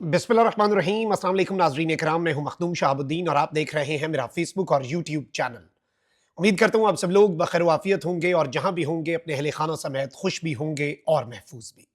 बिस्मिल्लाहिर्रहमानिर्रहीम। अस्सलाम वालेकुम नाज़रीन इकराम, मैं हूं मखदूम शहाबुद्दीन और आप देख रहे हैं मेरा फेसबुक और यूट्यूब चैनल। उम्मीद करता हूं आप सब लोग बखैर वाफियत होंगे और जहां भी होंगे अपने अहले खाना समेत खुश भी होंगे और महफूज भी।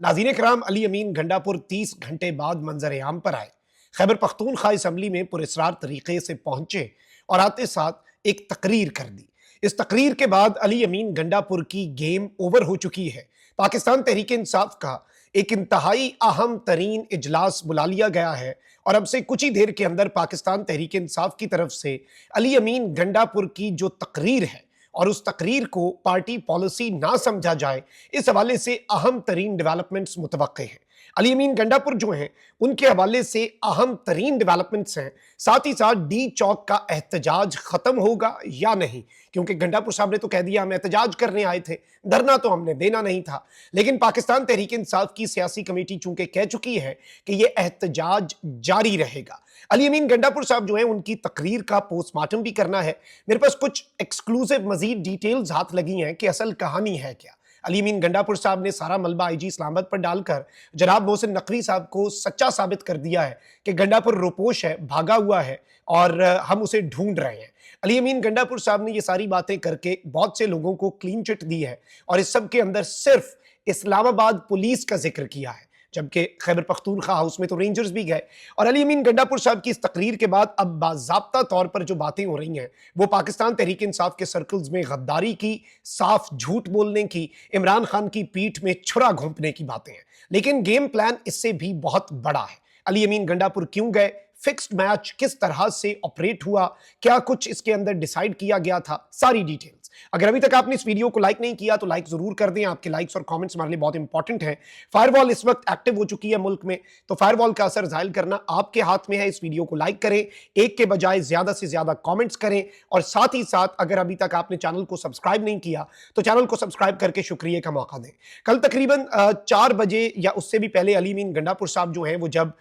नाज़रीन इकराम, अली अमीन गंडापुर 30 घंटे बाद मंजर आम पर आए। खैबर पख्तूनख्वा असम्बली में पुरस्रार तरीके से पहुंचे और आते साथ एक तकरीर कर दी। इस तकरीर के बाद अली अमीन गंडापुर की गेम ओवर हो चुकी है। पाकिस्तान तहरीक इंसाफ का एक इंतहाई अहम तरीन इजलास बुला लिया गया है और अब से कुछ ही देर के अंदर पाकिस्तान तहरीक इंसाफ की तरफ से अली अमीन गंडापुर की जो तकरीर है और उस तकरीर को पार्टी पॉलिसी ना समझा जाए, इस हवाले से अहम तरीन डेवलपमेंट्स मुतवक्के हैं। अली अमीन गंडापुर जो हैं उनके हवाले से अहम तरीन डेवलपमेंट्स हैं। साथ ही साथ डी चौक का एहतजाज खत्म होगा या नहीं, क्योंकि गंडापुर साहब ने तो कह दिया हम एहतजाज करने आए थे, धरना तो हमने देना नहीं था। लेकिन पाकिस्तान तहरीक इंसाफ की सियासी कमेटी चूंकि कह चुकी है कि यह एहतजाज जारी रहेगा। अली अमीन गंडापुर साहब जो है उनकी तकरीर का पोस्टमार्टम भी करना है। मेरे पास कुछ एक्सक्लूसिव मजीद डिटेल्स हाथ लगी हैं कि असल कहानी है क्या। अली अमीन गंडापुर साहब ने सारा मलबा आईजी इस्लामाबाद पर डालकर जनाब मोहसिन नकवी साहब को सच्चा साबित कर दिया है कि गंडापुर रोपोश है, भागा हुआ है और हम उसे ढूंढ रहे हैं। अली अमीन गंडापुर साहब ने ये सारी बातें करके बहुत से लोगों को क्लीन चिट दी है और इस सब के अंदर सिर्फ इस्लामाबाद पुलिस का जिक्र किया है, जबकि खैबर पख्तूनख्वा हाउस में तो रेंजर्स भी गए। और अली अमीन गंडापुर साहब की इस तकरीर के बाद अब बाज़ाब्ता तौर पर जो बातें हो रही हैं वो पाकिस्तान तहरीक इंसाफ के सर्कल्स में गद्दारी की, साफ झूठ बोलने की, इमरान खान की पीठ में छुरा घोंपने की बातें हैं। लेकिन गेम प्लान इससे भी बहुत बड़ा है। अली अमीन गंडापुर क्यों गए, फिक्स्ड मैच किस तरह से ऑपरेट हुआ, क्या कुछ इसके अंदर डिसाइड किया गया था, सारी डिटेल्स। अगर अभी तक आपने इस वीडियो को लाइक नहीं किया तो लाइक जरूर कर दें। आपके लाइक्स और कमेंट्स हमारे लिए बहुत इंपॉर्टेंट है। फायरवॉल इस वक्त एक्टिव हो चुकी है मुल्क में, तो फायरवॉल का असर जाहिर करना आपके हाथ में है। इस वीडियो को लाइक करें, एक के बजाय ज्यादा से ज्यादा कमेंट्स करें और साथ ही साथ अगर अभी तक आपने चैनल को सब्सक्राइब नहीं किया तो चैनल को सब्सक्राइब करके शुक्रिया का मौका दें। कल तकरीबन 4 बजे या उससे भी पहले अली अमीन गंडापुर साहब जो हैं वो जब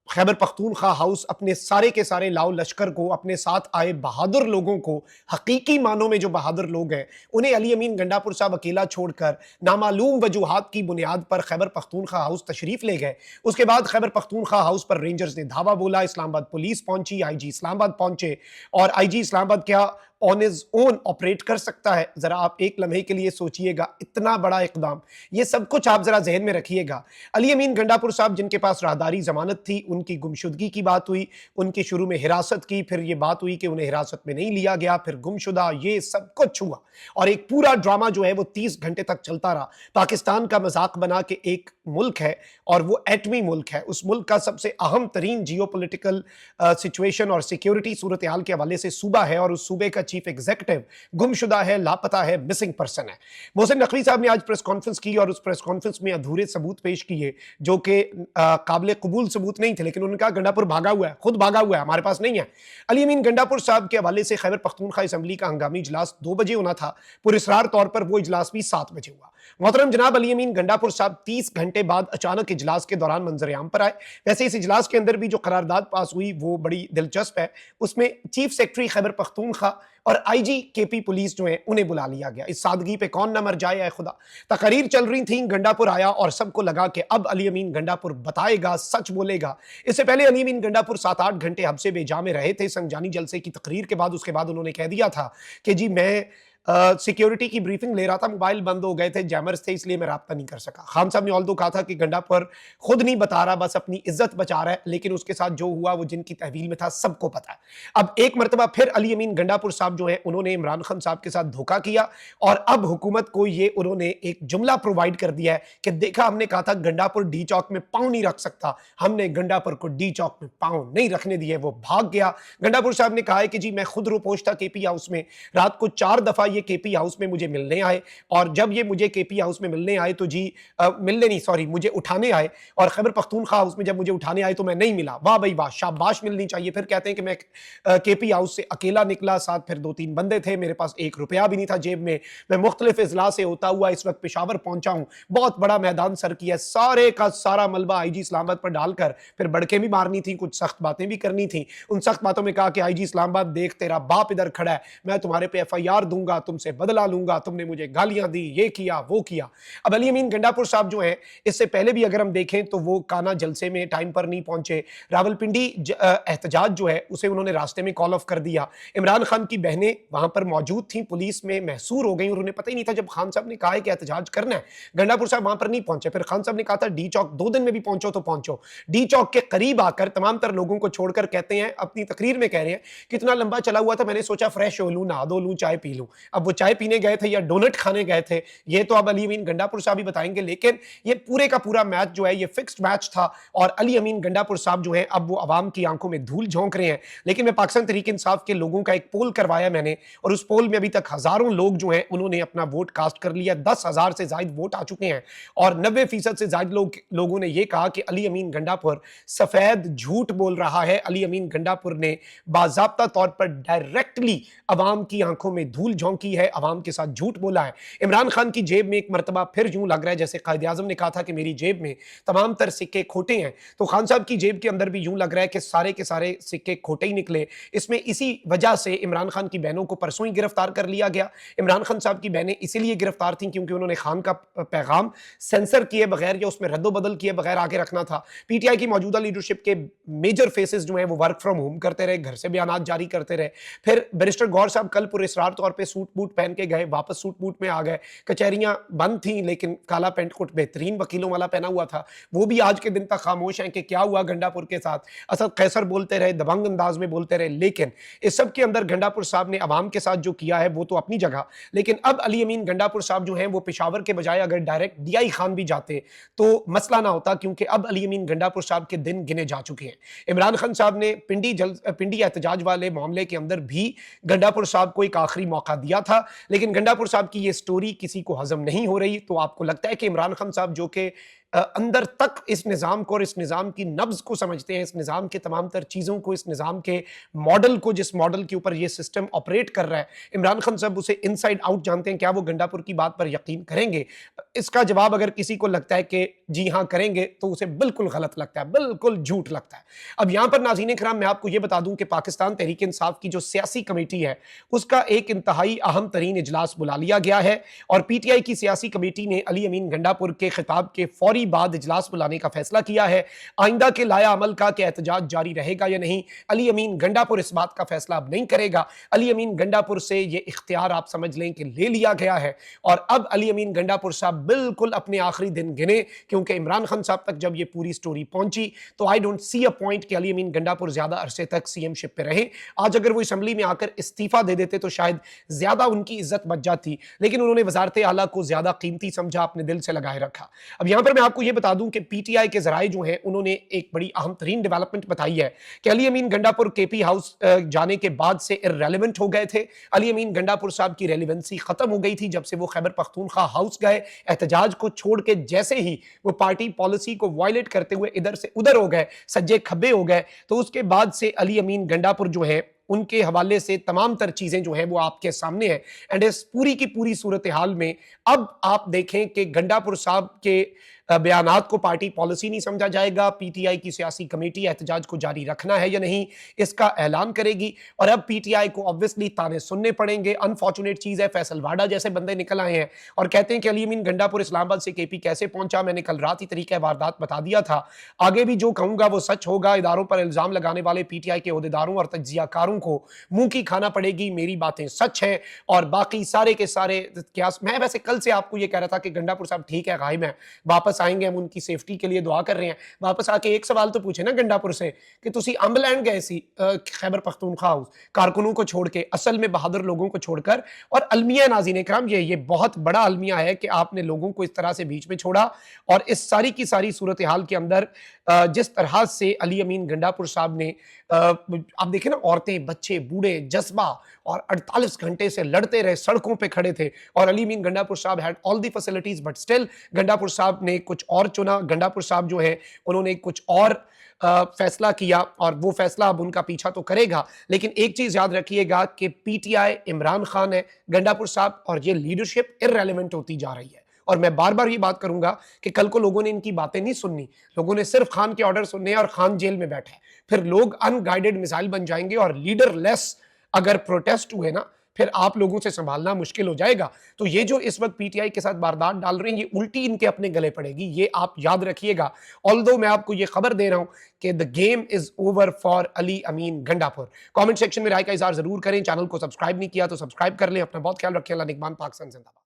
खैबर पख्तूनख्वा हाउस अपने सारे के सारे लाओ लश्कर को, अपने साथ आए बहादुर लोगों को, हकीकी मानों में जो बहादुर लोग हैं उन्हें अली अमीन गंडापुर साहब अकेला छोड़कर नामालूम वजूहात की बुनियाद पर खैबर पख्तूनख्वा हाउस तशरीफ ले गए। उसके बाद खैबर पख्तूनख्वा हाउस पर रेंजर्स ने धावा बोला, इस्लामाबाद पुलिस पहुंची, आईजी इस्लामाबाद पहुंचे और आईजी इस्लामाबाद क्या ऑन इज ओन ऑपरेट कर सकता है? जरा आप एक लम्हे के लिए सोचिएगा, इतना बड़ा इकदाम, ये सब कुछ आप जरा जहन में रखिएगा। अली अमीन गंडापुर साहब जिनके पास राहदारी जमानत थी, उनकी गुमशुदगी की बात हुई, उनकी शुरू में हिरासत की, फिर ये बात हुई कि उन्हें हिरासत में नहीं लिया गया, फिर गुमशुदा, ये सब कुछ हुआ और एक पूरा ड्रामा जो है वो 30 घंटे तक चलता रहा। पाकिस्तान का मजाक बना के एक मुल्क है और वो एटमी मुल्क है, उस मुल्क का सबसे अहम तरीन जियो पोलिटिकल सिचुएशन और सिक्योरिटी सूरत हाल के हवाले से सूबा है और उस सूबे का चीफ एग्जीक्यूटिव गुमशुदा है, लापता है, मिसिंग पर्सन है। मोहसिन नकवी साहब ने आज प्रेस कॉन्फ्रेंस की और उस प्रेस कॉन्फ्रेंस में अधूरे सबूत पेश किए जो कि काबिल कबूल सबूत नहीं थे, लेकिन उन्होंने कहा गंडापुर भागा हुआ है, खुद भागा हुआ है, हमारे पास नहीं है। अली अमीन गंडापुर साहब के हवाले से खैबर पख्तूनख्वा असेंबली का हंगामी इजलास 2 बजे होना था, पुरस्रार तौर पर वो इजलास भी 7 बजे हुआ। मोहतरम जनाब अली अमीन गंडापुर साहब 30 घंटे बाद अचानक इजलास के दौरान मंजर-ए-आम पर आए। वैसे इस इजलास के अंदर भी जो करारदाद पास हुई वो बड़ी दिलचस्प है। उसमें चीफ सेक्रेटरी खैबर पख्तूनख्वा और आईजी केपी पुलिस जो है उन्हें बुला लिया गया। इस सादगी पे कौन ना मर जाए है खुदा। तकरीर चल रही थी, गंडापुर आया और सबको लगा कि अब अली अमीन गंडापुर बताएगा, सच बोलेगा। इससे पहले अली अमीन गंडापुर 7-8 घंटे हब्से बेजा में रहे थे संजानी जलसे की तकरीर के बाद। उसके बाद उन्होंने कह दिया था कि जी मैं सिक्योरिटी की ब्रीफिंग ले रहा था, मोबाइल बंद हो गए थे, जैमर्स थे, इसलिए मैं राब्ता नहीं कर सका। खान साहब ने ऑल दो कहा था कि गंडापुर खुद नहीं बता रहा, बस अपनी इज्जत बचा रहा है, लेकिन उसके साथ जो हुआ वो जिनकी तहवील में था सबको पता है। अब एक मरतबा फिर अली अमीन गंडापुर साहब जो है उन्होंने इमरान खान साहब के साथ धोखा किया और अब हुकूमत को ये उन्होंने एक जुमला प्रोवाइड कर दिया है कि देखा हमने कहा था गंडापुर डी चौक में पाँव नहीं रख सकता, हमने गंडापुर को डी चौक में पाँव नहीं रखने दिए, वो भाग गया। गंडापुर साहब ने कहा है कि जी मैं खुद रोपोश था केपी हाउस में, रात को 4 दफा ये केपी हाउस में मुझे मिलने आए और जब ये मुझे केपी हाउस में मिलने आए तो जी मिलने नहीं सॉरी मुझे उठाने आए और खैबर पख्तूनख्वा हाउस में जब मुझे उठाने आए तो मैं नहीं मिला। वाह भाई वाह, शाबाश मिलनी चाहिए। फिर कहते हैं कि मैं केपी हाउस से अकेला निकला, साथ फिर 2-3 बंदे थे, मेरे पास 1 रुपया भी नहीं था जेब में, मैं मुख्तलिफ इजला से होता हुआ इस वक्त पेशावर पहुंचा हूं, बहुत बड़ा मैदान सर किया, सारे का सारा मलबा आईजी इस्लामाबाद पर डालकर फिर बड़के भी मारनी थी, कुछ सख्त बातें भी करनी थी। उन सख्त बातों में कहा कि आईजी इस्लामाबाद देख तेरा बाप इधर खड़ा है, मैं तुम्हारे पे FIR दूंगा, तुमसे बदला लूंगा, तुमने मुझे गालियां दी, ये किया वो किया। अब अली अमीन गंडापुर साहब जो हैं, इससे पहले भी अगर हम देखें तो वो काना जलसे में टाइम पर नहीं पहुंचे। रावलपिंडी एहतजाज जो है उसे उन्होंने रास्ते में कॉल ऑफ कर दिया। इमरान खान की बहनें वहां पर मौजूद थी, पुलिस में महसूर हो गई और उन्हें पता ही नहीं था। जब खान साहब ने कहा है कि एहतजाज करना है, गंडापुर साहब वहां पर नहीं पहुंचे। फिर खान साहब ने कहा था डी चौक 2 दिन में भी पहुंचो तो पहुंचो। डी चौक के करीब आकर तमाम तर लोगों को छोड़कर कहते हैं, अपनी तकरीर में कह रहे हैं, कितना लंबा चला हुआ था, मैंने सोचा फ्रेश हो लूं, नहा धो लूं, चाय पी लूं। अब वो चाय पीने गए थे या डोनट खाने गए थे, ये तो अब अली अमीन गंडापुर साहब ही बताएंगे। लेकिन ये पूरे का पूरा मैच जो है ये फिक्स्ड मैच था और अली अमीन गंडापुर साहब जो है अब वो आवाम की आंखों में धूल झोंक रहे हैं। लेकिन मैं पाकिस्तान तहरीक इंसाफ के लोगों का एक पोल करवाया मैंने, और उस पोल में अभी तक हजारों लोग जो हैं उन्होंने अपना वोट कास्ट कर लिया। 10,000 से ज्यादा वोट आ चुके हैं और 90% से ज्यादा लोगों ने यह कहा कि अली अमीन गंडापुर सफेद झूठ बोल रहा है। अली अमीन गंडापुर ने बाज़ाब्ता तौर पर डायरेक्टली अवाम की आंखों में धूल झोंकी है, अवाम के साथ झूठ बोला है। इमरान खान की जेब में एक मरतबा फिर यूं लग रहा है जैसे कायद आज़म ने कहा था कि मेरी जेब में तमाम तर सिक्के खोटे हैं, तो खान साहब की जेब के अंदर भी यूं लग रहा है कि सारे के सारे सिक्के खोटे ही निकले। इसमें इसी वजह से इमरान खान की बहनों को परसों ही गिरफ्तार कर लिया गया। इमरान खान साहब की बहनें इसीलिए गिरफ्तार थीं क्योंकि उन्होंने खान का पैगाम सेंसर किए बगैर या उसमें रद्दोबदल किए बगैर आगे रखना था। पीटीआई की मौजूदा लीडरशिप के मेजर फेसेस जो हैं वो वर्क फ्रॉम होम करते रहे, घर से बयानात जारी करते रहे। फिर बैरिस्टर गौर साहब कल पुरस्रार तौर पे सूट बूट पहन के गए, वापस सूट बूट में आ गए। कचहरियां बंद थी लेकिन काला पेंट कोट बेहतरीन वकीलों वाला पहना हुआ था, वो भी आज के दिन तक खामोश हैं कि क्या हुआ गंडापुर के साथ। असद कैसर बोलते रहे, दबंग अंदाज में बोलते रहे, लेकिन इस सब के अंदर गंडापुर साहब ने अवाम के साथ जो किया है वो तो अपनी जगह। लेकिन अब अली अमीन गंडापुर साहब जो हैं वो पेशावर के बजाय अगर डायरेक्ट डीआई खान भी जाते तो मसला ना होता, क्योंकि अब अली अमीन गंडापुर साहब के दिन गिने जा चुके हैं। इमरान खान साहब ने पिंडी एहतजाज वाले मामले के अंदर भी गंडापुर साहब को एक आखिरी मौका दिया था, लेकिन गंडापुर साहब की ये स्टोरी किसी को हजम नहीं हो रही। तो आपको लगता है कि इमरान खान साहब जो कि अंदर तक इस निज़ाम को और इस निज़ाम की नब्ज़ को समझते हैं, इस निज़ाम के तमाम तर चीज़ों को, इस निज़ाम के मॉडल को, जिस मॉडल के ऊपर ये सिस्टम ऑपरेट कर रहा है, इमरान खान साहब उसे इनसाइड आउट जानते हैं, क्या वो गंडापुर की बात पर यकीन करेंगे? इसका जवाब अगर किसी को लगता है कि जी हाँ करेंगे, तो उसे बिल्कुल गलत लगता है, बिल्कुल झूठ लगता है। अब यहाँ पर नाज़रीन किराम मैं आपको ये बता दूं कि पाकिस्तान तहरीक इंसाफ की जो सियासी कमेटी है उसका एक इंतहाई अहम तरीन इजलास बुला लिया गया है और पीटीआई की सियासी कमेटी ने अली अमीन गंडापुर के खिताब के फौरी बाद इजलास बुलाने का फैसला किया है। आइंदा के लाया अमल का कि एहतजाज जारी रहेगा या नहीं, अली अमीन गंडापुर इस बात का फैसला अब नहीं करेगा। अली अमीन गंडापुर से ये इख्तियार आप समझ लें कि ले लिया गया है और अब अली अमीन गंडापुर साहब बिल्कुल अपने आखिरी दिन गिने, क्योंकि इमरान खान साहब तक जब ये पूरी स्टोरी पहुंची तो I don't see a point कि अली अमीन गंडापुर ज्यादा अरसे तक सीएमशिप पे रहे। आज अगर वो असेंबली में आकर इस्तीफा दे देते तो शायद ज्यादा उनकी इज्जत बच जाती, लेकिन उन्होंने वजारत आला को ज्यादा कीमती समझा, अपने दिल से लगाए रखा। अब यहां पर मैं आपको यह बता दूं कि पीटीआई के जराए जो हैं उन्होंने एक बड़ी अहम तरीन डेवलपमेंट बताई है कि अली अमीन गंडापुर केपी हाउस जाने के बाद से इररेलेवेंट हो गए थे। अली अमीन गंडापुर साहब की रेलिवेंसी खत्म हो गई थी जब से वो खैबर पख्तूनख्वा हाउस गए। एहतजाज को छोड़ के जैसे ही वो पार्टी पॉलिसी को वायलेट करते हुए इधर से उधर हो गए, सज्जे खब्बे हो गए, तो उसके बाद से अली अमीन गंडापुर जो है उनके हवाले से तमाम तर चीजें जो है वो आपके सामने है। एंड इस पूरी की पूरी सूरत हाल में अब आप देखें कि गंडापुर साहब के बयानात को पार्टी पॉलिसी नहीं समझा जाएगा। पीटीआई की सियासी कमेटी एहतजाज को जारी रखना है या नहीं इसका ऐलान करेगी और अब पीटीआई को ऑब्वियसली ताने सुनने पड़ेंगे। अनफॉर्चुनेट चीज है, फैसल वाडा जैसे बंदे निकल आए हैं और कहते हैं कि अली अमीन गंडापुर इस्लामाबाद से केपी कैसे पहुंचा। मैंने कल रात ही तरीका वारदात बता दिया था, आगे भी जो कहूंगा वो सच होगा। इदारों पर इल्जाम लगाने वाले पीटीआई के ओहदेदारों और तज्जियाकारों को मुंह की खाना पड़ेगी। मेरी बातें सच हैं और बाकी सारे के सारे क्या, मैं वैसे कल से आपको ये कह रहा था कि गंडापुर साहब ठीक है, गायब है, वापस आएंगे, हम उनकी सेफ्टी के लिए दुआ कर रहे हैं। वापस आके एक सवाल तो पूछे ना गंडापुर से कि तुसी अंबलैंड गए सी खैबर पख्तूनख्वा हाउस कारकुनों को छोड़ के, असल में बहादुर लोगों को छोड़कर। और अलमिया नाज़रीन इकराम, ये बहुत बड़ा अलमिया है कि आपने लोगों को इस तरह से बीच में छोड़ा और इस सारी की सारी सूरत हाल के अंदर जिस तरह से अली अमीन गंडापुर साहब ने आप देखें ना, औरतें, बच्चे, बूढ़े, जज्बा, और 48 घंटे से लड़ते रहे, सड़कों पे खड़े थे और अली अमीन गंडापुर साहब had all the facilities but still Gandapur साहब ने कुछ और चुना। गंडापुर साहब जो है उन्होंने कुछ और फैसला किया और वो फैसला अब उनका पीछा तो करेगा। लेकिन एक चीज याद रखिएगा कि पीटीआई इमरान खान है, गंडापुर साहब और ये लीडरशिप इररेलेवेंट होती जा रही है। और मैं बार बार ये बात करूंगा कि कल को लोगों ने इनकी बातें नहीं सुननी, लोगों ने सिर्फ खान के ऑर्डर सुनने हैं और खान जेल में बैठा है। फिर लोग अनगाइडेड मिसाइल बन जाएंगे और लीडर लेस अगर प्रोटेस्ट हुए ना, फिर आप लोगों से संभालना मुश्किल हो जाएगा। तो ये जो इस वक्त पीटीआई के साथ वारदात डाल रहे हैं, ये उल्टी इनके अपने गले पड़ेगी, ये आप याद रखिएगा। ऑल्दो मैं आपको ये खबर दे रहा हूं कि the game is over for Ali Amin Gandapur. Comment section में राय का इजहार जरूर करें। चैनल को सब्सक्राइब नहीं किया तो सब्सक्राइब कर लें। अपना बहुत ख्याल रखें। अल्लाह निगहबान। पाकिस्तान जिंदाबाद।